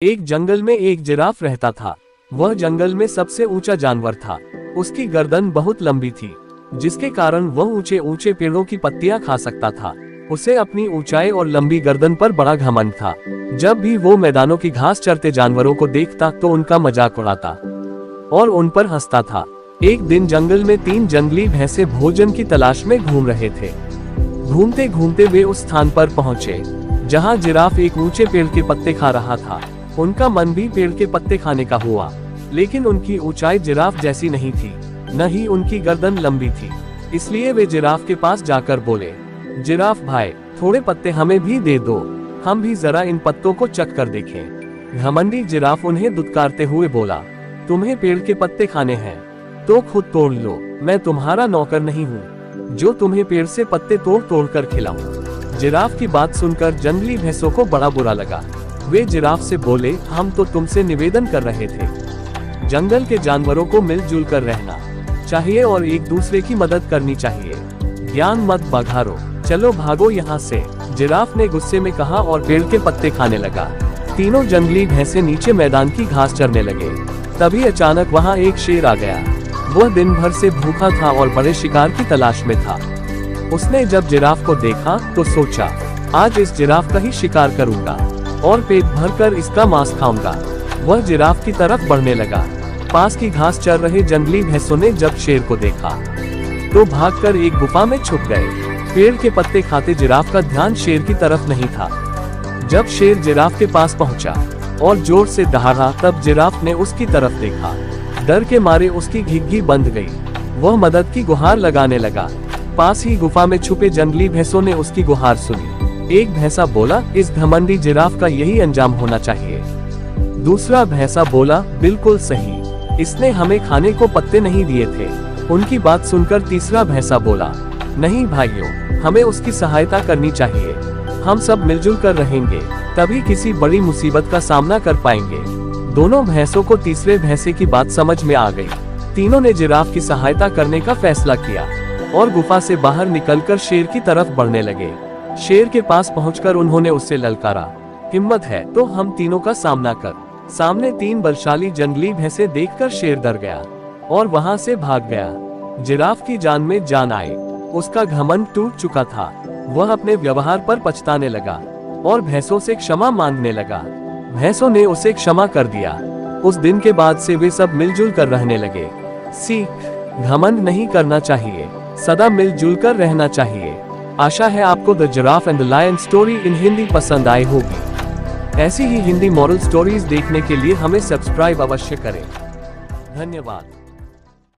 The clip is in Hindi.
एक जंगल में एक जिराफ रहता था। वह जंगल में सबसे ऊंचा जानवर था। उसकी गर्दन बहुत लंबी थी, जिसके कारण वह ऊंचे ऊंचे पेड़ों की पत्तियां खा सकता था। उसे अपनी ऊंचाई और लंबी गर्दन पर बड़ा घमंड था। जब भी वो मैदानों की घास चरते जानवरों को देखता तो उनका मजाक उड़ाता और उन पर हंसता था। एक दिन जंगल में 3 जंगली भैंसे भोजन की तलाश में घूम रहे थे। घूमते घूमते वे उस स्थान पर पहुंचे जहां जिराफ एक ऊंचे पेड़ के पत्ते खा रहा था। उनका मन भी पेड़ के पत्ते खाने का हुआ, लेकिन उनकी ऊंचाई जिराफ जैसी नहीं थी, न ही उनकी गर्दन लंबी थी। इसलिए वे जिराफ के पास जाकर बोले, जिराफ भाई, थोड़े पत्ते हमें भी दे दो, हम भी जरा इन पत्तों को चख कर देखें। घमंडी जिराफ उन्हें दुत्कारते हुए बोला, तुम्हें पेड़ के पत्ते खाने हैं तो खुद तोड़ लो, मैं तुम्हारा नौकर नहीं हूँ जो तुम्हें पेड़ से पत्ते तोड़ तोड़ कर खिलाऊं। जिराफ की बात सुनकर जंगली भैंसों को बड़ा बुरा लगा। वे जिराफ से बोले, हम तो तुमसे निवेदन कर रहे थे, जंगल के जानवरों को मिलजुल कर रहना चाहिए और एक दूसरे की मदद करनी चाहिए, ज्ञान मत बघारो, चलो भागो यहाँ से। जिराफ ने गुस्से में कहा और पेड़ के पत्ते खाने लगा। तीनों जंगली भैंसे नीचे मैदान की घास चरने लगे। तभी अचानक वहाँ एक शेर आ गया। वह दिन भर से भूखा था और बड़े शिकार की तलाश में था। उसने जब जिराफ को देखा तो सोचा, आज इस जिराफ का ही शिकार करूंगा और पेट भरकर इसका मांस खाऊंगा। वह जिराफ की तरफ बढ़ने लगा। पास की घास चर रहे जंगली भैंसों ने जब शेर को देखा तो भागकर एक गुफा में छुप गए। पेड़ के पत्ते खाते जिराफ का ध्यान शेर की तरफ नहीं था। जब शेर जिराफ के पास पहुंचा और जोर से दहाड़ा, तब जिराफ ने उसकी तरफ देखा। डर के मारे उसकी घिघी बंद गई। वह मदद की गुहार लगाने लगा। पास ही गुफा में छुपे जंगली भैंसों ने उसकी गुहार सुनी। एक भैंसा बोला, इस घमंडी जिराफ का यही अंजाम होना चाहिए। दूसरा भैंसा बोला, बिल्कुल सही, इसने हमें खाने को पत्ते नहीं दिए थे। उनकी बात सुनकर तीसरा भैंसा बोला, नहीं भाइयों, हमें उसकी सहायता करनी चाहिए। हम सब मिलजुल कर रहेंगे, तभी किसी बड़ी मुसीबत का सामना कर पाएंगे। दोनों भैंसों को तीसरे भैंसे की बात समझ में आ गई। तीनों ने जिराफ की सहायता करने का फैसला किया और गुफा से बाहर निकलकर शेर की तरफ बढ़ने लगे। शेर के पास पहुंचकर उन्होंने उससे ललकारा, हिम्मत है तो हम तीनों का सामना कर। सामने 3 बलशाली जंगली भैंसे देखकर शेर डर गया और वहां से भाग गया। जिराफ की जान में जान आई। उसका घमंड टूट चुका था। वह अपने व्यवहार पर पछताने लगा और भैंसों से क्षमा मांगने लगा। भैंसों ने उसे क्षमा कर दिया। उस दिन के बाद से वे सब मिलजुल कर रहने लगे। सीख, घमंड नहीं करना चाहिए, सदा मिलजुल कर रहना चाहिए। आशा है आपको the giraffe and the lion story in Hindi पसंद आई होगी। ऐसी ही हिंदी मॉरल स्टोरीज देखने के लिए हमें सब्सक्राइब अवश्य करें। धन्यवाद।